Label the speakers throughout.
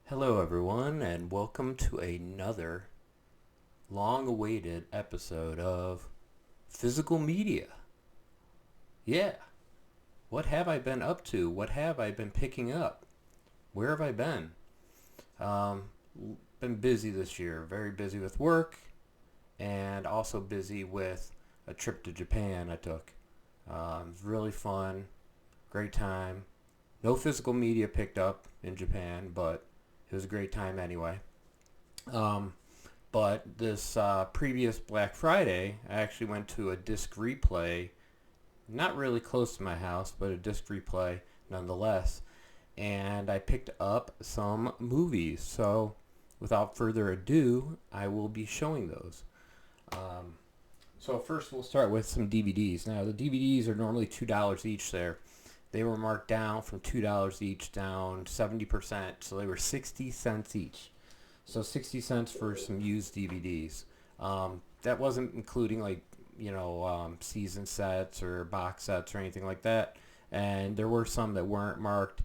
Speaker 1: Hello, everyone, and welcome to another long-awaited episode of Physical Media. Yeah, what have I been up to? What have I been picking up? Where have I been? Um, been busy this year, very busy with work, and also busy with a trip to Japan I took. It was really fun, great time. No physical media picked up in Japan, but it was a great time anyway. Um, But this previous Black Friday, I actually went to a disc replay, not really close to my house, but a disc replay nonetheless. And I picked up some movies. So without further ado, I will be showing those. Um, so first we'll start with some DVDs. Now the DVDs are normally $2 each there. They were marked down from $2 each down 70%, so they were 60 cents each. So 60 cents for some used DVDs. That wasn't including season sets or box sets or anything like that. And there were some that weren't marked,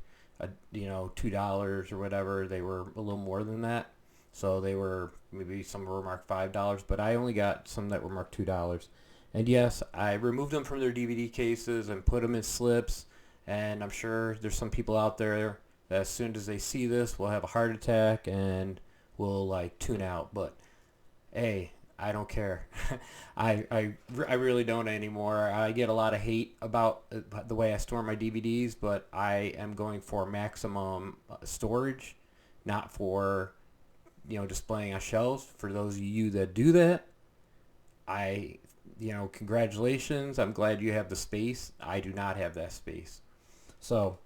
Speaker 1: $2 or whatever. They were a little more than that. So they were maybe some were marked $5, but I only got some that were marked $2. And yes, I removed them from their DVD cases and put them in slips. And I'm sure there's some people out there that as soon as they see this will have a heart attack and will like tune out. But hey, I don't care. I really don't anymore. I get a lot of hate about the way I store my DVDs, but I am going for maximum storage, not for displaying on shelves. For those of you that do that, I congratulations. I'm glad you have the space. I do not have that space. So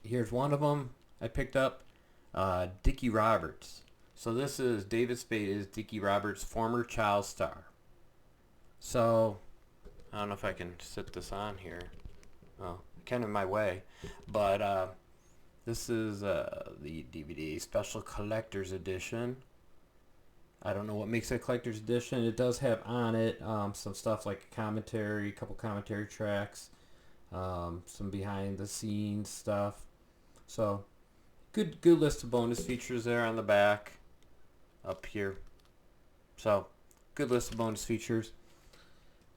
Speaker 1: here's one of them I picked up. Dickie Roberts. So this is David Spade is Dickie Roberts' former child star. So I don't know if I can sit this on here. Oh, kind of in my way, but this is the DVD special collector's edition. I don't know what makes it a collector's edition. It does have on it some stuff like commentary, a couple commentary tracks, some behind the scenes stuff. So good list of bonus features there on the back up here. So good list of bonus features.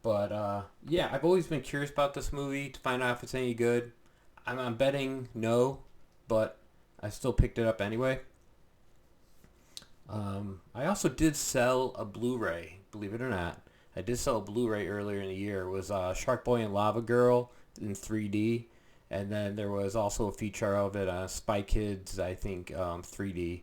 Speaker 1: But yeah, I've always been curious about this movie to find out if it's any good. I'm betting no, but I still picked it up anyway. I also did sell a Blu-ray, believe it or not. I did sell a Blu-ray earlier in the year. It was Shark Boy and Lava Girl in 3D. And then there was also a feature of it, Spy Kids, I think, 3D.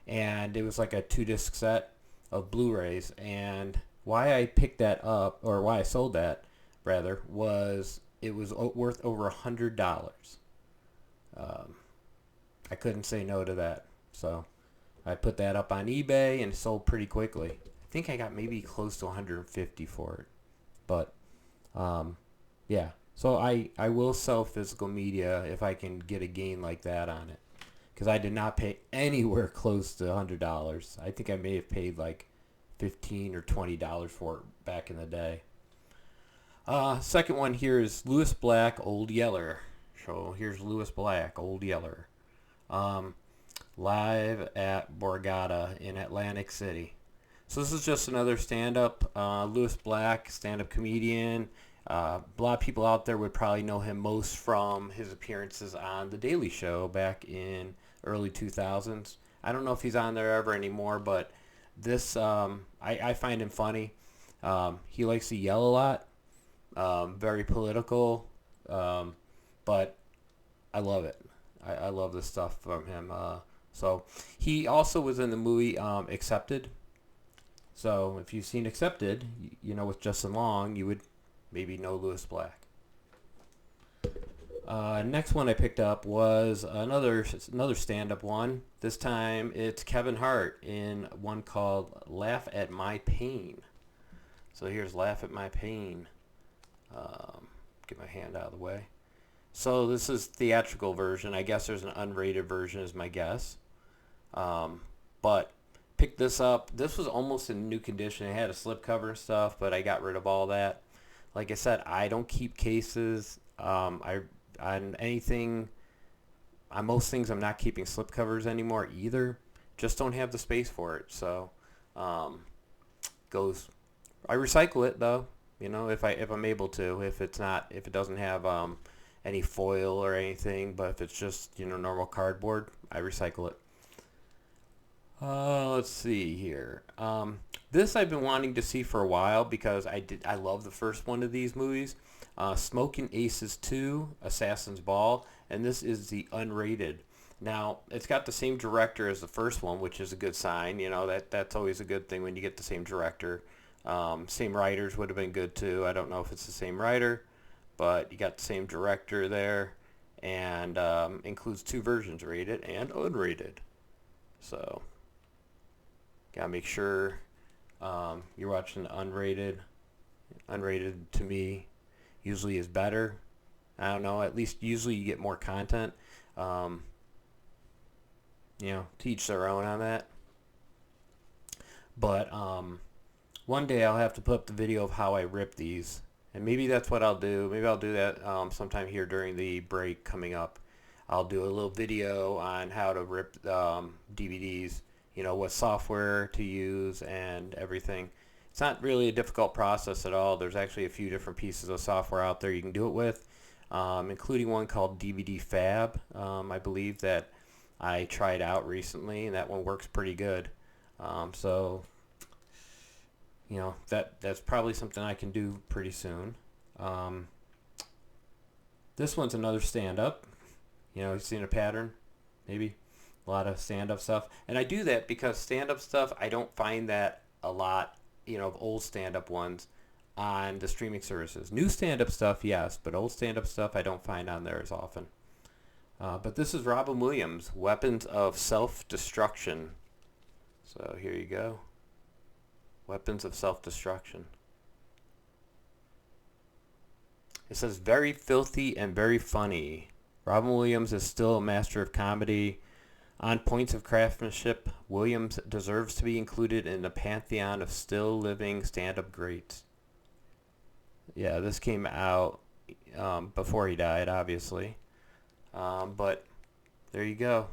Speaker 1: And it was like a 2-disc set of Blu-rays. And why I picked that up, or why I sold that, rather, was it was worth over $100. Um, I couldn't say no to that. So I put that up on eBay and it sold pretty quickly. I think I got maybe close to 150 for it. But yeah. So I will sell physical media if I can get a gain like that on it. Because I did not pay anywhere close to $100. I think I may have paid like $15 or $20 for it back in the day. Second one here is Lewis Black, Old Yeller. So here's Lewis Black, Old Yeller. Live at Borgata in Atlantic City. So this is just another stand-up. Lewis Black, stand-up comedian. A lot of people out there would probably know him most from his appearances on The Daily Show back in early 2000s. I don't know if he's on there ever anymore, but this I find him funny. He likes to yell a lot, very political, but I love it. I love the stuff from him. So he also was in the movie Accepted. So if you've seen Accepted, with Justin Long, you would maybe know Lewis Black. Next one I picked up was another stand-up one. This time it's Kevin Hart in one called Laugh at My Pain. So here's Laugh at My Pain. Get my hand out of the way. So this is theatrical version. I guess there's an unrated version is my guess. But picked this up. This was almost in new condition. It had a slipcover and stuff, but I got rid of all that. Like I said, I don't keep cases. On anything on most things, I'm not keeping slipcovers anymore either. Just don't have the space for it. So, um, goes. I recycle it though. If I'm able to. If it doesn't have any foil or anything, but if it's just normal cardboard, I recycle it. Let's see here. This I've been wanting to see for a while because I love the first one of these movies, Smoking Aces 2, Assassin's Ball, and this is the unrated. Now it's got the same director as the first one, which is a good sign. That's always a good thing when you get the same director. Same writers would have been good too. I don't know if it's the same writer, but you got the same director there, and includes two versions, rated and unrated. So. Gotta make sure you're watching the unrated. Unrated to me usually is better. I don't know. At least usually you get more content. To each their own on that. But one day I'll have to put up the video of how I rip these, and maybe that's what I'll do. Maybe I'll do that sometime here during the break coming up. I'll do a little video on how to rip DVDs. What software to use and everything. It's not really a difficult process at all. There's actually a few different pieces of software out there you can do it with, including one called DVD Fab. I believe that I tried out recently, and that one works pretty good. So, that's probably something I can do pretty soon. This one's another stand-up. You've seen a pattern, maybe? A lot of stand-up stuff. And I do that because stand-up stuff, I don't find that a lot, of old stand-up ones on the streaming services. New stand-up stuff, yes, but old stand-up stuff I don't find on there as often. But this is Robin Williams, Weapons of Self-Destruction. So here you go. Weapons of Self-Destruction. It says, very filthy and very funny. Robin Williams is still a master of comedy. On points of craftsmanship, Williams deserves to be included in the pantheon of still living stand-up greats. Yeah, this came out before he died, obviously. But there you go.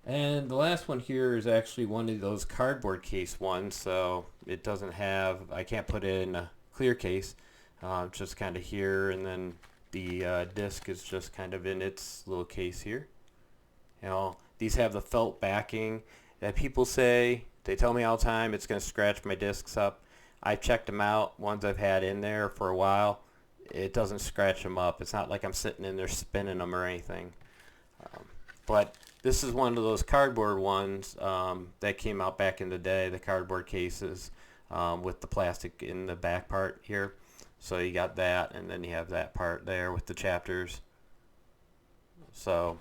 Speaker 1: And the last one here is actually one of those cardboard case ones, so it doesn't have, I can't put it in a clear case. Just kind of here, and then the disc is just kind of in its little case here. These have the felt backing that people say, they tell me all the time it's going to scratch my discs up. I've checked them out, ones I've had in there for a while. It doesn't scratch them up. It's not like I'm sitting in there spinning them or anything. But this is one of those cardboard ones that came out back in the day, the cardboard cases with the plastic in the back part here. So you got that, and then you have that part there with the chapters. So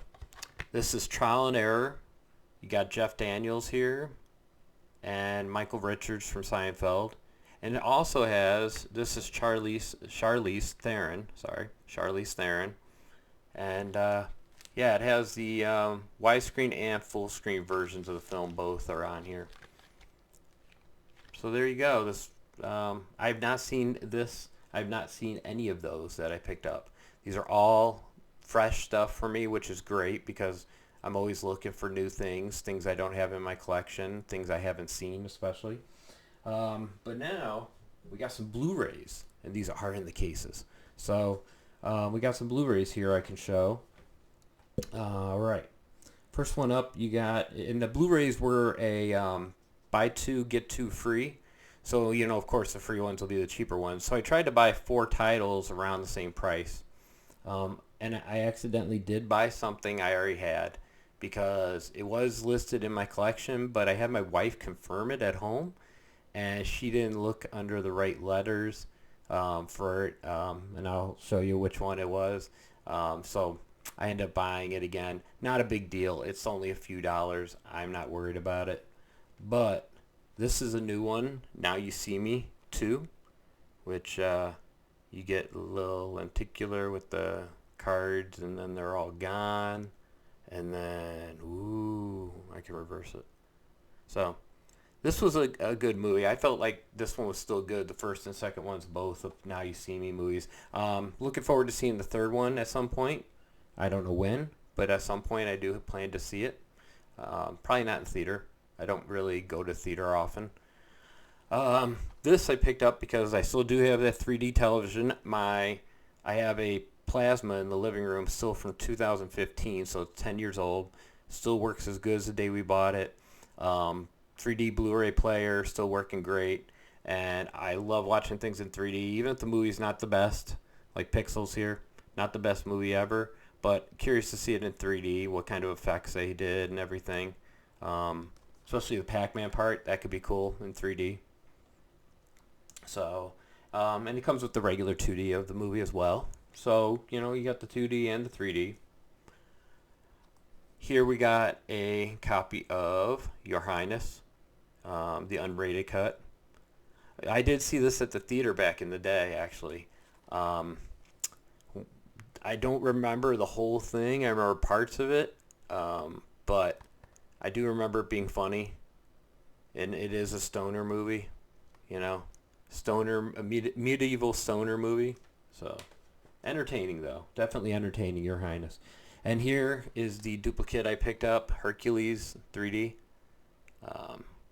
Speaker 1: this is Trial and Error. You got Jeff Daniels here and Michael Richards from Seinfeld. And it also has, this is Charlize Theron. Sorry, Charlize Theron. And yeah, it has the widescreen and full screen versions of the film. Both are on here. So there you go. This I've not seen this. I've not seen any of those that I picked up. These are all fresh stuff for me, which is great because I'm always looking for new things I don't have in my collection, things I haven't seen especially. But now we got some Blu-rays, and these are in the cases. So we got some Blu-rays here I can show. All right. First one up, you got, and the Blu-rays were a buy two, get two free. So, of course, the free ones will be the cheaper ones. So I tried to buy 4 titles around the same price. And I accidentally did buy something I already had because it was listed in my collection, but I had my wife confirm it at home, and she didn't look under the right letters for it. And I'll show you which one it was. So I ended up buying it again. Not a big deal. It's only a few dollars. I'm not worried about it. But this is a new one, Now You See Me 2, which you get a little lenticular with the cards, and then they're all gone. And then, ooh, I can reverse it. So this was a good movie. I felt like this one was still good. The first and second ones, both of Now You See Me movies. Looking forward to seeing the third one at some point. I don't know when, but at some point I do plan to see it. Probably not in theater. I don't really go to theater often. This I picked up because I still do have that 3D television. I have a plasma in the living room still from 2015, so it's 10 years old. Still works as good as the day we bought it. 3D Blu-ray player, still working great. And I love watching things in 3D, even if the movie's not the best, like Pixels here. Not the best movie ever, but curious to see it in 3D, what kind of effects they did and everything. Especially the Pac-Man part, that could be cool in 3D. So, and it comes with the regular 2D of the movie as well. So, you got the 2D and the 3D. Here we got a copy of Your Highness, the unrated cut. I did see this at the theater back in the day, actually. I don't remember the whole thing. I remember parts of it, but I do remember it being funny. And it is a stoner movie, stoner, a medieval stoner movie. So, entertaining though, definitely entertaining, Your Highness. And here is the duplicate I picked up, Hercules 3D.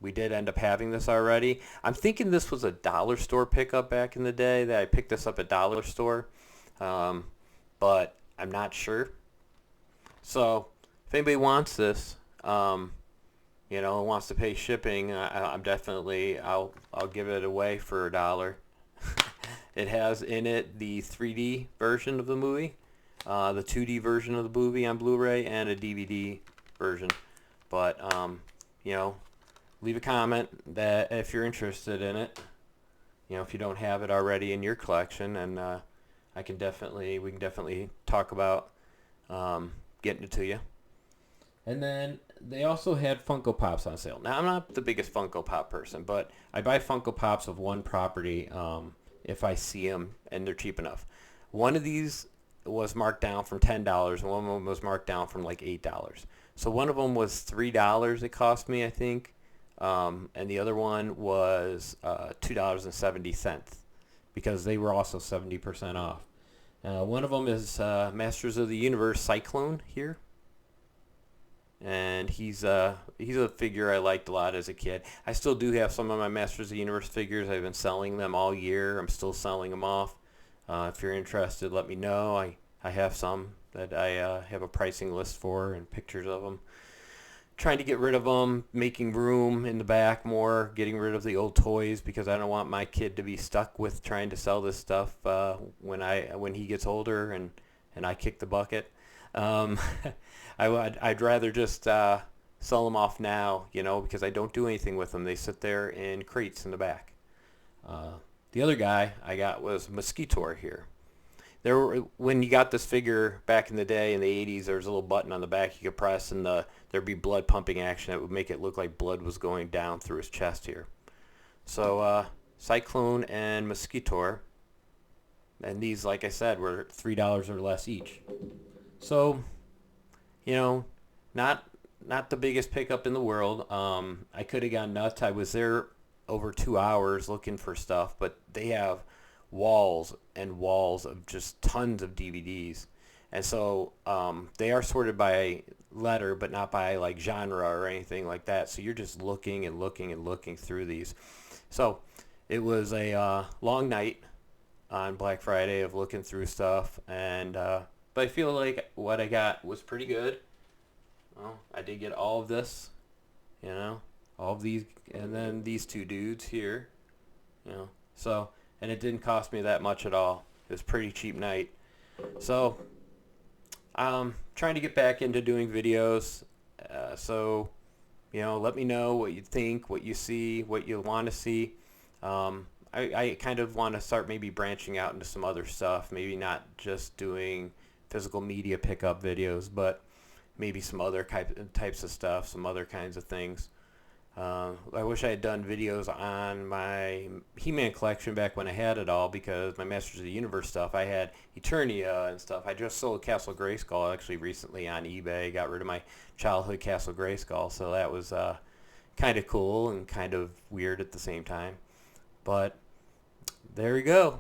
Speaker 1: We did end up having this already. I'm thinking this was a dollar store pickup back in the day, that I picked this up at dollar store, but I'm not sure. So if anybody wants this, wants to pay shipping, I'm definitely, I'll give it away for $1. It has in it the 3D version of the movie, the 2D version of the movie on Blu-ray, and a DVD version. But leave a comment that if you're interested in it. If you don't have it already in your collection, and we can definitely talk about getting it to you. And then they also had Funko Pops on sale. Now, I'm not the biggest Funko Pop person, but I buy Funko Pops of one property if I see them and they're cheap enough. One of these was marked down from $10, and one of them was marked down from like $8. So one of them was $3 it cost me, I think, and the other one was $2.70 because they were also 70% off. One of them is Masters of the Universe Cyclone here. And he's a figure I liked a lot as a kid. I still do have some of my Masters of the Universe figures. I've been selling them all year. I'm still selling them off. If you're interested, let me know. I have some that I have a pricing list for and pictures of them. Trying to get rid of them, making room in the back more, getting rid of the old toys because I don't want my kid to be stuck with trying to sell this stuff when he gets older and I kick the bucket. I'd rather just sell them off now, because I don't do anything with them. They sit there in crates in the back. The other guy I got was Mosquitor here. When you got this figure back in the day in the 80s, there was a little button on the back you could press, and there'd be blood pumping action. It would make it look like blood was going down through his chest here. So Cyclone and Mosquitor, and these, like I said, were $3 or less each. So, not the biggest pickup in the world. I could have gone nuts. I was there over 2 hours looking for stuff, but they have walls and walls of just tons of DVDs. And so they are sorted by letter, but not by like genre or anything like that. So you're just looking and looking and looking through these. So it was a long night on Black Friday of looking through stuff, and but I feel like what I got was pretty good. Well, I did get all of this, all of these, and then these two dudes here, so, and it didn't cost me that much at all. It was a pretty cheap night. So trying to get back into doing videos. So, let me know what you think, what you see, what you want to see. I kind of want to start maybe branching out into some other stuff, maybe not just doing physical media pickup videos, but maybe some other types of stuff, some other kinds of things. I wish I had done videos on my He-Man collection back when I had it all, because my Masters of the Universe stuff, I had Eternia and stuff. I just sold Castle Grayskull actually recently on eBay, got rid of my childhood Castle Grayskull, so that was kind of cool and kind of weird at the same time. But there we go.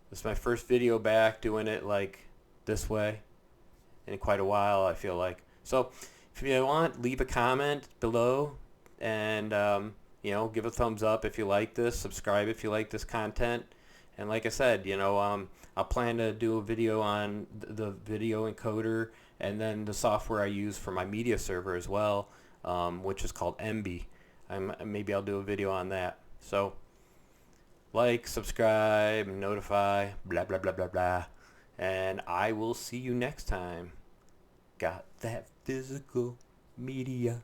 Speaker 1: This is my first video back doing it like this way. in quite a while, I feel like. So if you want, leave a comment below and, give a thumbs up if you like this. Subscribe if you like this content. And like I said, I'll plan to do a video on the video encoder and then the software I use for my media server as well, which is called MB. Maybe I'll do a video on that. So like, subscribe, notify, blah, blah, blah, blah, blah. And I will see you next time. Got that physical media.